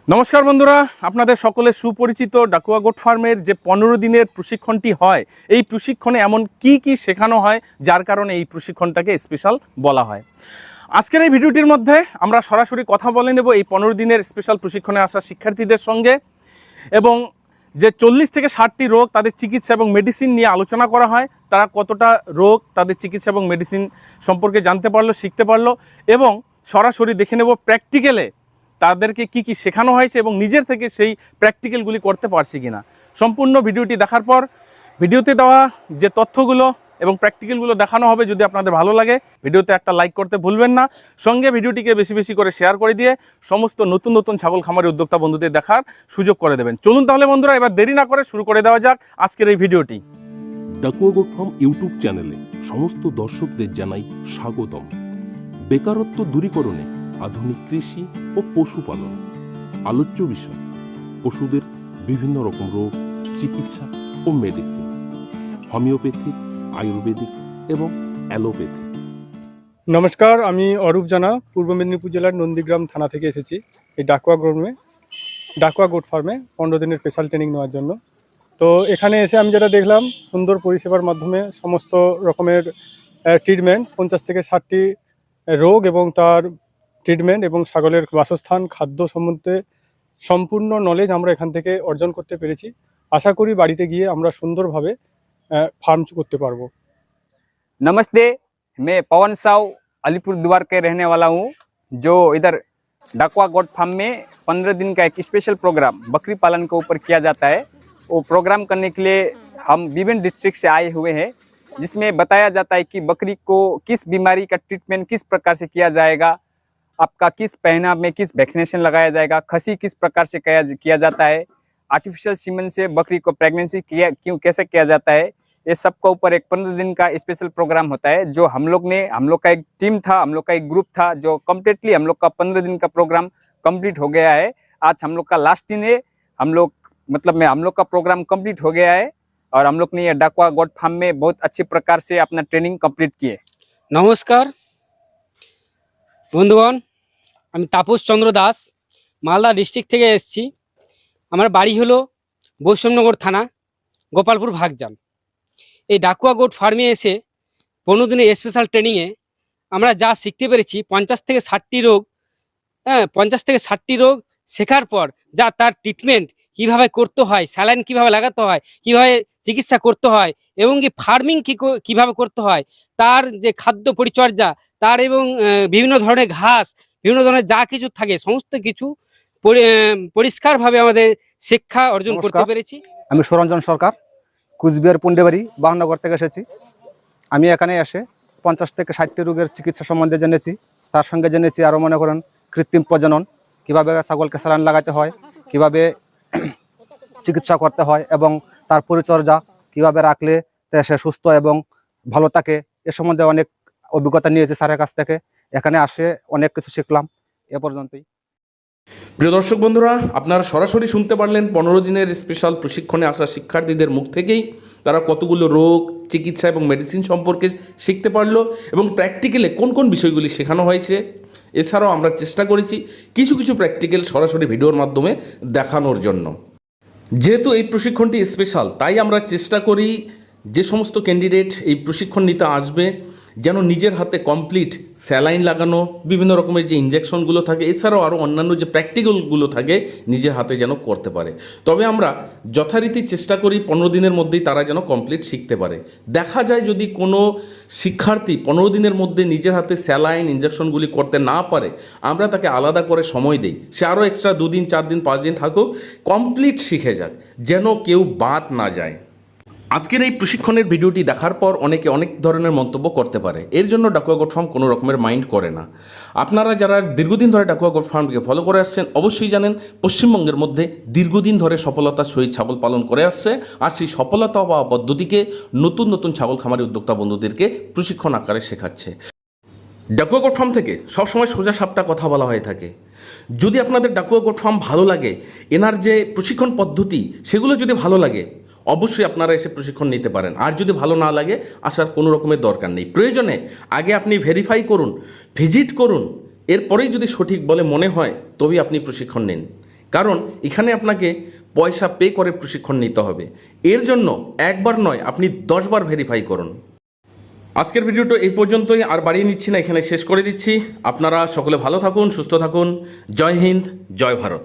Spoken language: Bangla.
নমস্কার বন্ধুরা, আপনাদের সকলের সুপরিচিত ডাকুয়া গোট ফার্মের যে 15 দিনের প্রশিক্ষণটি হয়, এই প্রশিক্ষণে এমন কি শেখানো হয় যার কারণে এই প্রশিক্ষণটাকে স্পেশাল বলা হয়। আজকের এই ভিডিওটির মধ্যে আমরা সরাসরি কথা বলে নেব এই 15 দিনের স্পেশাল প্রশিক্ষণে আসা শিক্ষার্থীদের সঙ্গে, এবং যে 40 থেকে 60টি রোগ তাদের চিকিৎসা এবং মেডিসিন নিয়ে আলোচনা করা হয়। তারা কতটা রোগ তাদের চিকিৎসা এবং মেডিসিন সম্পর্কে জানতে পারলো, শিখতে পারলো, এবং সরাসরি দেখে নেব প্র্যাকটিক্যালে তাদেরকে কি শেখানো হয়েছে এবং নিজের থেকে সেই প্র্যাকটিক্যালগুলি করতে পারছি কিনা। সম্পূর্ণ ভিডিওটি দেখার পর ভিডিওতে দেওয়া যে তথ্যগুলো এবং প্র্যাকটিক্যালগুলো দেখানো হবে, যদি আপনাদের ভালো লাগে ভিডিওতে একটা লাইক করতে ভুলবেন না। সঙ্গে ভিডিওটিকে বেশি বেশি করে শেয়ার করে দিয়ে সমস্ত নতুন ছাগল খামারি উদ্যোক্তা বন্ধুদের দেখার সুযোগ করে দেবেন। চলুন তাহলে বন্ধুরা, এবার দেরি না করে শুরু করে দেওয়া যাক আজকের এই ভিডিওটি। ডাকুয়া গোট ফার্ম ইউটিউব চ্যানেলে সমস্ত দর্শকদের জানাই স্বাগতম। বেকারত্ব দূরীকরণে আধুনিক কৃষি ও পশুপালন আলোচ্য বিষয়। পশুদের বিভিন্ন রকম রোগ, চিকিৎসা ও মেডিসিন, হোমিওপ্যাথিক, আয়ুর্বেদিক এবং অ্যালোপ্যাথি। নমস্কার, আমি অরূপ জানা পূর্ব মেদিনীপুর জেলার নন্দীগ্রাম থানা থেকে এসেছি এই ডাকুয়া গোট ফার্মে 15 দিনের স্পেশাল ট্রেনিং নেওয়ার জন্য। তো এখানে এসে আমি যেটা দেখলাম, সুন্দর পরিষেবার মাধ্যমে সমস্ত রকমের ট্রিটমেন্ট, 50 থেকে 60টি রোগ এবং তার ট্রিটমেন্ট এবং ছাগলের বাসস্থান, খাদ্য সম্বন্ধে সম্পূর্ণ নলেজ আমরা এখান থেকে অর্জন করতে পেরেছি। আশা করি বাড়িতে গিয়ে আমরা সুন্দরভাবে ফার্ম করতে পারবো। नमस्ते, मैं पवन साव अलीपुरद्वार के रहने वाला हूँ, जो इधर डाकुआ गोट फार्म में 15 दिन का एक स्पेशल प्रोग्राम बकरी पालन के ऊपर किया जाता है। वो प्रोग्राम करने के लिए हम विभिन्न डिस्ट्रिक्ट से आए हुए हैं, जिसमें बताया जाता है कि बकरी को किस बीमारी का ट्रीटमेंट किस प्रकार से किया जाएगा, आपका किस पहनाव में किस वैक्सीनेशन लगाया जाएगा, खसी किस प्रकार से किया जाता है, आर्टिफिशियल सीमेन से बकरी को प्रेगनेंसी कैसे किया जाता है। ये सब का ऊपर एक 15 दिन का स्पेशल प्रोग्राम होता है, जो हम लोग का एक टीम था, हम लोग का एक ग्रुप था, जो कम्प्लीटली हम लोग का 15 दिन का प्रोग्राम कंप्लीट हो गया है। आज हम लोग का लास्ट दिन है। हम लोग का प्रोग्राम कंप्लीट हो गया है और हम लोग ने ये डाकुआ गोट फार्म में बहुत अच्छे प्रकार से अपना ट्रेनिंग कंप्लीट किए। नमस्कार বন্ধুগণ, আমি তাপস চন্দ্র দাস মালদা ডিস্ট্রিক্ট থেকে এসেছি। আমার বাড়ি হলো বৈষ্ণবনগর থানা, গোপালপুর ভাগজান। এই ডাকুয়া গোট ফার্মে এসে 15 দিনের স্পেশাল ট্রেনিংয়ে আমরা যা শিখতে পেরেছি, 50 থেকে 60টি রোগ, 50 থেকে 60টি রোগ শেখার পর যা তার ট্রিটমেন্ট কীভাবে করতে হয়, স্যালাইন কীভাবে লাগাতে হয়, কীভাবে চিকিৎসা করতে হয়, এবং কি ফার্মিং কীভাবে করতে হয়, তার যে খাদ্য পরিচর্যা, তার এবং বিভিন্ন ধরনের ঘাস, বিভিন্ন ধরনের যা কিছু থাকে সমস্ত কিছু পরিষ্কারভাবে আমাদের শিক্ষা অর্জন করতে পেরেছি। আমি সুরঞ্জন সরকার, কুচবিহার পুন্ডেবাড়ি বাহানগর থেকে এসেছি। আমি এখানে এসে 50 থেকে 60টি রোগের চিকিৎসা সম্বন্ধে জেনেছি। তার সঙ্গে জেনেছি আরও মনে করেন কৃত্রিম প্রজনন, কীভাবে ছাগলকে স্যালাইন লাগাতে হয়, কীভাবে চিকিৎসা করতে হয় এবং তার পরিচর্যা কীভাবে রাখলে সে সুস্থ এবং ভালো থাকে, এ সম্বন্ধে অনেক অভিজ্ঞতা নিয়েছি স্যারের কাছ থেকে। এখানে আসে অনেক কিছু শিখলাম। এ পর্যন্তই। প্রিয় দর্শক বন্ধুরা, আপনারা সরাসরি শুনতে পারলেন 15 দিনের স্পেশাল প্রশিক্ষণে আসা শিক্ষার্থীদের মুখ থেকেই তারা কতগুলো রোগ, চিকিৎসা এবং মেডিসিন সম্পর্কে শিখতে পারলো এবং প্র্যাকটিক্যালে কোন বিষয়গুলি শেখানো হয়েছে। এছাড়াও আমরা চেষ্টা করেছি কিছু প্র্যাকটিক্যাল সরাসরি ভিডিওর মাধ্যমে দেখানোর জন্য। যেহেতু এই প্রশিক্ষণটি স্পেশাল, তাই আমরা চেষ্টা করি যে সমস্ত ক্যান্ডিডেট এই প্রশিক্ষণ নিতে আসবে যেন নিজের হাতে কমপ্লিট স্যালাইন লাগানো, বিভিন্ন রকমের যে ইঞ্জেকশনগুলো থাকে, এছাড়াও আরও অন্যান্য যে প্র্যাকটিক্যালগুলো থাকে নিজের হাতে যেন করতে পারে। তবে আমরা যথারীতি চেষ্টা করি 15 দিনের মধ্যেই তারা যেন কমপ্লিট শিখতে পারে। দেখা যায় যদি কোনো শিক্ষার্থী 15 দিনের মধ্যে নিজের হাতে স্যালাইন ইঞ্জেকশনগুলি করতে না পারে, আমরা তাকে আলাদা করে সময় দিই, সে আরও এক্সট্রা 2 দিন 4 দিন 5 দিন থাকুক, কমপ্লিট শিখে যাক, যেন কেউ বাদ না যায়। আজকের এই প্রশিক্ষণের ভিডিওটি দেখার পর অনেকে অনেক ধরনের মন্তব্য করতে পারে, এর জন্য ডাকুয়া গোট ফার্ম কোনো রকমের মাইন্ড করে না। আপনারা যারা দীর্ঘদিন ধরে ডাকুয়া গোট ফার্মকে ফলো করে আসছেন অবশ্যই জানেন পশ্চিমবঙ্গের মধ্যে দীর্ঘদিন ধরে সফলতার সহিত ছাগল পালন করে আসছে, আর সেই সফলতা বা পদ্ধতিকে নতুন ছাগল খামারি উদ্যোক্তা বন্ধুদেরকে প্রশিক্ষণ আকারে শেখাচ্ছে। ডাকুয়া গোট ফার্ম থেকে সবসময় সোজা সাপটা কথা বলা হয়ে থাকে। যদি আপনাদের ডাকুয়া গোট ফার্ম ভালো লাগে, এনার যে প্রশিক্ষণ পদ্ধতি সেগুলো যদি ভালো লাগে, অবশ্যই আপনারা এসে প্রশিক্ষণ নিতে পারেন। আর যদি ভালো না লাগে, আসার কোনো রকমের দরকার নেই। প্রয়োজনে আগে আপনি ভেরিফাই করুন, ভিজিট করুন, এরপরেই যদি সঠিক বলে মনে হয় তবেই আপনি প্রশিক্ষণ নিন। কারণ এখানে আপনাকে পয়সা পে করে প্রশিক্ষণ নিতে হবে। এর জন্য একবার নয়, আপনি 10 বার ভেরিফাই করুন। আজকের ভিডিওটা এই পর্যন্তই, আর বাড়িয়ে নিচ্ছি না, এখানে শেষ করে দিচ্ছি। আপনারা সকলে ভালো থাকুন, সুস্থ থাকুন। জয় হিন্দ, জয় ভারত।